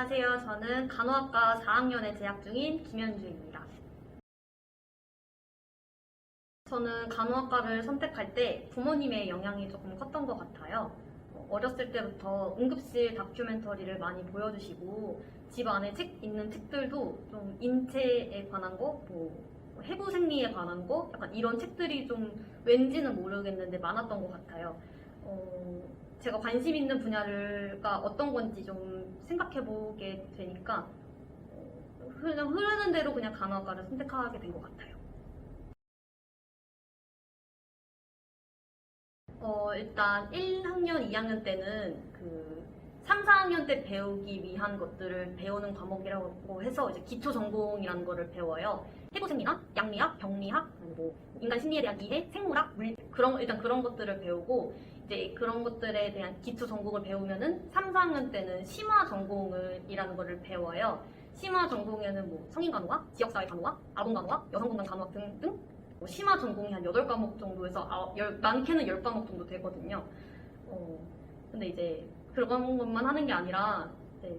안녕하세요. 저는 간호학과 4학년에 재학 중인 김현주입니다. 저는 간호학과를 선택할 때 부모님의 영향이 조금 컸던 것 같아요. 어렸을 때부터 응급실 다큐멘터리를 많이 보여주시고 집 안에 있는 책들도 좀 인체에 관한 거, 해부 생리에 관한 거, 약간 이런 책들이 좀 왠지는 모르겠는데 많았던 것 같아요. 제가 관심 있는 분야가 어떤 건지 좀 생각해보게 되니까 그냥 흐르는 대로 그냥 간호학과를 선택하게 된 것 같아요. 일단 1학년, 2학년 때는 3, 4학년 때 배우기 위한 것들을 배우는 과목이라고 해서 이제 기초 전공이라는 거를 배워요. 해부생리학, 양리학, 병리학, 인간 심리에 대한 이해, 생물학, 일단 그런 것들을 배우고 이제 그런 것들에 대한 기초 전공을 배우면은 3, 4학년 때는 심화 전공이라는 거를 배워요. 심화 전공에는 성인 간호학, 지역사회 간호학, 아동 간호학, 여성 건강 간호학 등등 심화 전공이 한 8과목 정도에서 많게는 10과목 정도 되거든요. 근데 이제 그런 것만 하는 게 아니라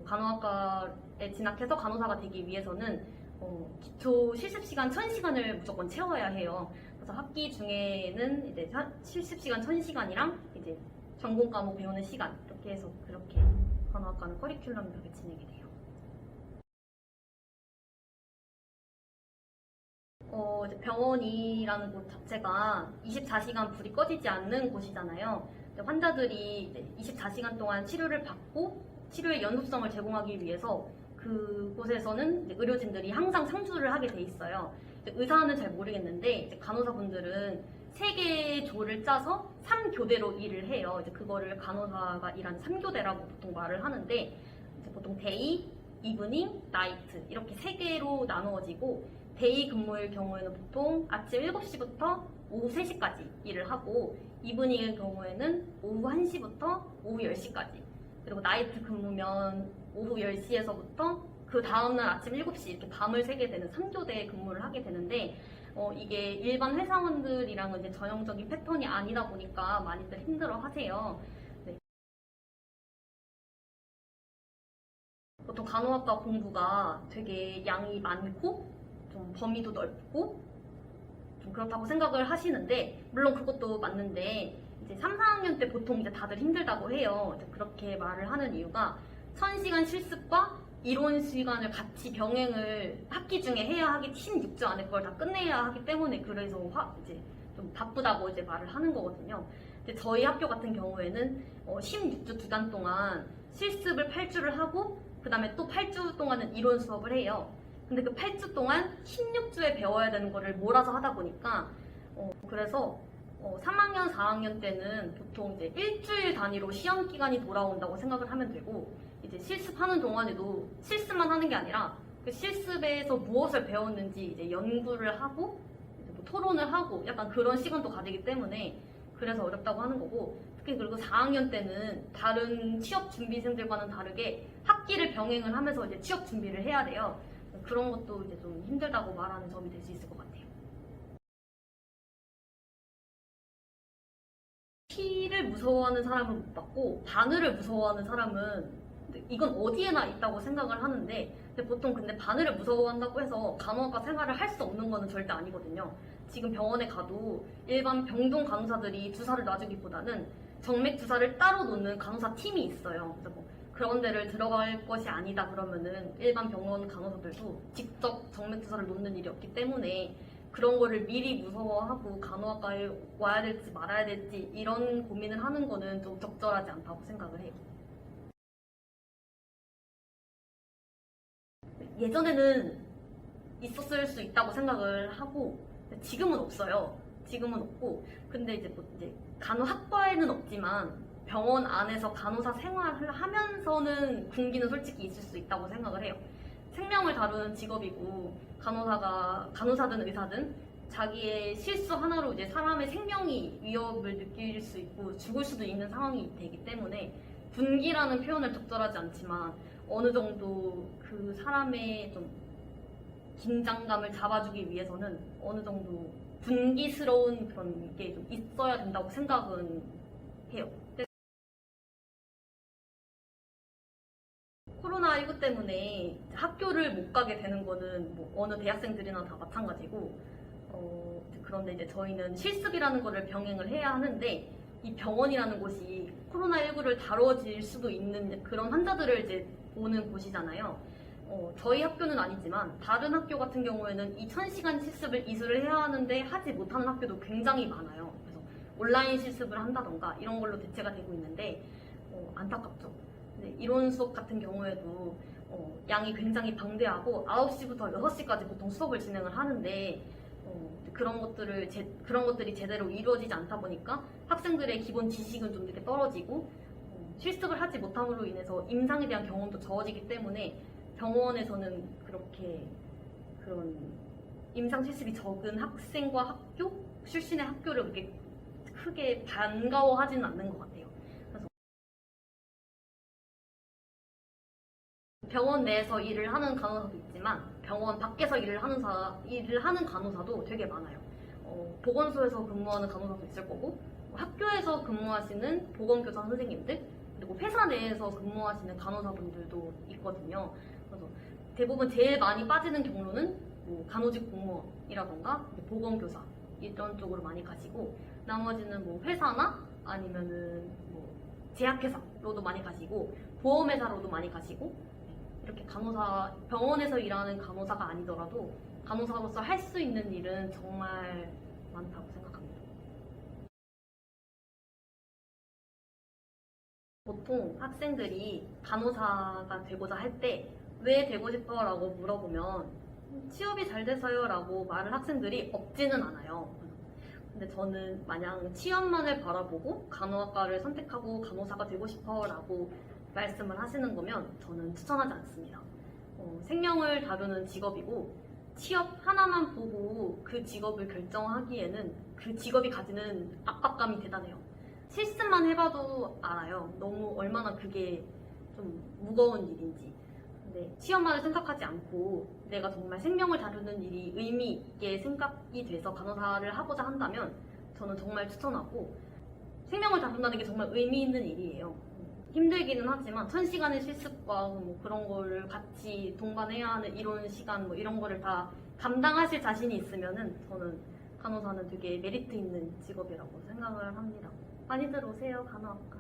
간호학과에 진학해서 간호사가 되기 위해서는 기초 실습시간 1000시간을 무조건 채워야 해요. 그래서 학기 중에는 이제 실습시간 1000시간이랑 이제 전공 과목 배우는 시간 이렇게 해서 그렇게 간호학과는 커리큘럼이 그렇게 진행이 돼요. 이제 병원이라는 곳 자체가 24시간 불이 꺼지지 않는 곳이잖아요. 환자들이 이제 24시간 동안 치료를 받고 치료의 연속성을 제공하기 위해서 그곳에서는 이제 의료진들이 항상 상주를 하게 돼 있어요. 의사는 잘 모르겠는데 이제 간호사분들은 3개의 조를 짜서 3교대로 일을 해요. 이제 그거를 간호사가 일하는 3교대라고 보통 말을 하는데 이제 보통 데이, 이브닝, 나이트 이렇게 3개로 나누어지고 데이 근무일 경우에는 보통 아침 7시부터 오후 3시까지 일을 하고 이브닝의 경우에는 오후 1시부터 오후 10시까지 그리고 나이트 근무면 오후 10시에서부터 그 다음날 아침 7시 이렇게 밤을 새게 되는 3교대 근무를 하게 되는데 이게 일반 회사원들이랑은 이제 전형적인 패턴이 아니다 보니까 많이들 힘들어 하세요. 네. 보통 간호학과 공부가 되게 양이 많고 좀 범위도 넓고 좀 그렇다고 생각을 하시는데 물론 그것도 맞는데 이제 3, 4학년 때 보통 이제 다들 힘들다고 해요. 이제 그렇게 말을 하는 이유가 1000시간 실습과 이론 시간을 같이 병행을 학기 중에 해야 하기 16주 안에 그걸 다 끝내야 하기 때문에 그래서 이제 좀 바쁘다고 이제 말을 하는 거거든요. 근데 저희 학교 같은 경우에는 16주 기간 동안 실습을 8주를 하고 그 다음에 또 8주 동안은 이론 수업을 해요. 근데 그 8주 동안 16주에 배워야 되는 거를 몰아서 하다 보니까 그래서 3학년, 4학년 때는 보통 이제 일주일 단위로 시험 기간이 돌아온다고 생각을 하면 되고 이제 실습하는 동안에도 실습만 하는 게 아니라 그 실습에서 무엇을 배웠는지 이제 연구를 하고 이제 토론을 하고 약간 그런 시간도 가지기 때문에 그래서 어렵다고 하는 거고 특히 그리고 4학년 때는 다른 취업 준비생들과는 다르게 학기를 병행을 하면서 이제 취업 준비를 해야 돼요. 그런 것도 이제 좀 힘들다고 말하는 점이 될 수 있을 것 같아요. 피를 무서워하는 사람은 못 봤고 바늘을 무서워하는 사람은 이건 어디에나 있다고 생각을 하는데 근데 바늘을 무서워한다고 해서 간호학과 생활을 할 수 없는 거는 절대 아니거든요. 지금 병원에 가도 일반 병동 간호사들이 주사를 놔주기보다는 정맥 주사를 따로 놓는 간호사 팀이 있어요. 그래서 그런 데를 들어갈 것이 아니다 그러면은 일반 병원 간호사들도 직접 정맥 주사를 놓는 일이 없기 때문에 그런 거를 미리 무서워하고 간호학과에 와야 될지 말아야 될지 이런 고민을 하는 거는 좀 적절하지 않다고 생각을 해요. 예전에는 있었을 수 있다고 생각을 하고 지금은 없어요. 지금은 없고 근데 이제 간호학과에는 없지만 병원 안에서 간호사 생활을 하면서는 군기는 솔직히 있을 수 있다고 생각을 해요. 생명을 다루는 직업이고 간호사든 의사든 자기의 실수 하나로 이제 사람의 생명이 위협을 느낄 수 있고 죽을 수도 있는 상황이 되기 때문에 군기라는 표현을 적절하지 않지만 어느 정도 그 사람의 좀 긴장감을 잡아주기 위해서는 어느 정도 군기스러운 그런 게 좀 있어야 된다고 생각은 해요. 코로나19 때문에 학교를 못 가게 되는 거는 뭐 어느 대학생들이나 다 마찬가지고, 그런데 이제 저희는 실습이라는 거를 병행을 해야 하는데, 이 병원이라는 곳이 코로나19를 다뤄질 수도 있는 그런 환자들을 이제 오는 곳이잖아요. 저희 학교는 아니지만 다른 학교 같은 경우에는 이 1000시간 실습을 이수를 해야 하는데 하지 못하는 학교도 굉장히 많아요. 그래서 온라인 실습을 한다던가 이런 걸로 대체가 되고 있는데 안타깝죠. 근데 이론 수업 같은 경우에도 양이 굉장히 방대하고 9시부터 6시까지 보통 수업을 진행을 하는데 그런 것들이 제대로 이루어지지 않다 보니까 학생들의 기본 지식은 좀 이렇게 떨어지고 실습을 하지 못함으로 인해서 임상에 대한 경험도 적어지기 때문에 병원에서는 그렇게 그런 임상 실습이 적은 학생과 학교, 출신의 학교를 그렇게 크게 반가워하지는 않는 것 같아요. 그래서 병원 내에서 일을 하는 간호사도 있지만 병원 밖에서 일을 하는 간호사도 되게 많아요. 보건소에서 근무하는 간호사도 있을 거고 학교에서 근무하시는 보건교사 선생님들 그리고 회사 내에서 근무하시는 간호사분들도 있거든요. 그래서 대부분 제일 많이 빠지는 경로는 뭐 간호직 공무원이라던가 보건교사 이런 쪽으로 많이 가시고 나머지는 뭐 회사나 아니면은 뭐 제약회사로도 많이 가시고 보험회사로도 많이 가시고 이렇게 간호사 병원에서 일하는 간호사가 아니더라도 간호사로서 할 수 있는 일은 정말 많다고 생각합니다. 보통 학생들이 간호사가 되고자 할 때 왜 되고 싶어? 라고 물어보면 취업이 잘 돼서요 라고 말을 학생들이 없지는 않아요. 근데 저는 마냥 취업만을 바라보고 간호학과를 선택하고 간호사가 되고 싶어 라고 말씀을 하시는 거면 저는 추천하지 않습니다. 생명을 다루는 직업이고 취업 하나만 보고 그 직업을 결정하기에는 그 직업이 가지는 압박감이 대단해요. 실습만 해봐도 알아요. 너무 얼마나 그게 좀 무거운 일인지. 근데 취업만을 생각하지 않고 내가 정말 생명을 다루는 일이 의미 있게 생각이 돼서 간호사를 하고자 한다면 저는 정말 추천하고 생명을 다룬다는 게 정말 의미 있는 일이에요. 힘들기는 하지만 1000시간의 실습과 뭐 그런 거를 같이 동반해야 하는 이론 시간 뭐 이런 거를 다 감당하실 자신이 있으면은 저는 간호사는 되게 메리트 있는 직업이라고 생각을 합니다. 많이들 오세요, 간호학과.